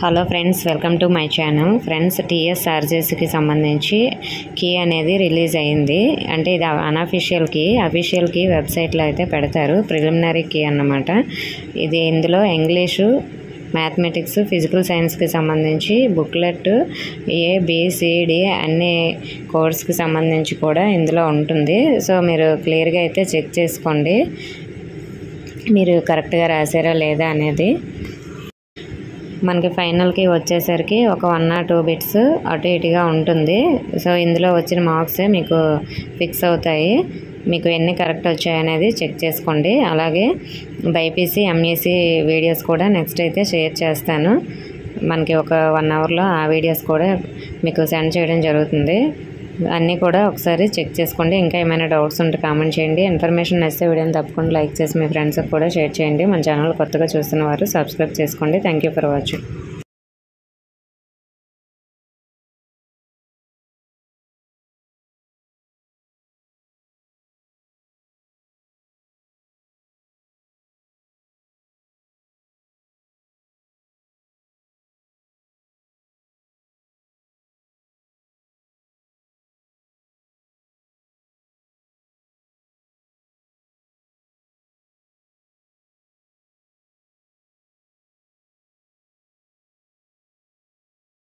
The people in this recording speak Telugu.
Hello friends, welcome to my channel. Friends, TSRJCs కి సంబంధించి కీ అనేది రిలీజ్ అయింది. అంటే ఇది అన్అఫీషియల్ కీ. అఫీషియల్ కీ వెబ్సైట్లో అయితే పెడతారు. ప్రిలిమినరీ కీ అన్నమాట. ఇది ఇందులో ఇంగ్లీషు, మ్యాథమెటిక్స్, ఫిజికల్ సైన్స్కి సంబంధించి బుక్లెట్ ABCD అన్ని కోర్స్కి సంబంధించి కూడా ఇందులో ఉంటుంది. సో మీరు క్లియర్గా అయితే చెక్ చేసుకోండి, మీరు కరెక్ట్గా రాసారా లేదా అనేది. మనకి ఫైనల్కి వచ్చేసరికి ఒక 1 or 2 బిట్స్ అటు ఇటుగా ఉంటుంది. సో ఇందులో వచ్చిన మార్క్సే మీకు ఫిక్స్ అవుతాయి. మీకు ఎన్ని కరెక్ట్ వచ్చాయనేది చెక్ చేసుకోండి. అలాగే బైపీసీ, ఎంఈసీ వీడియోస్ కూడా నెక్స్ట్ అయితే షేర్ చేస్తాను. మనకి ఒక 1 hourలో ఆ వీడియోస్ కూడా మీకు సెండ్ చేయడం జరుగుతుంది. అన్నీ కూడా ఒకసారి చెక్ చేసుకోండి. ఇంకా ఏమైనా డౌట్స్ ఉంటే కామెంట్ చేయండి. ఇన్ఫర్మేషన్ నచ్చితే వీడియోని తప్పకుండా లైక్ చేసి మీ ఫ్రెండ్స్కి కూడా షేర్ చేయండి. మన ఛానల్ కొత్తగా చూస్తున్న వారు సబ్స్క్రైబ్ చేసుకోండి. Thank you for watching.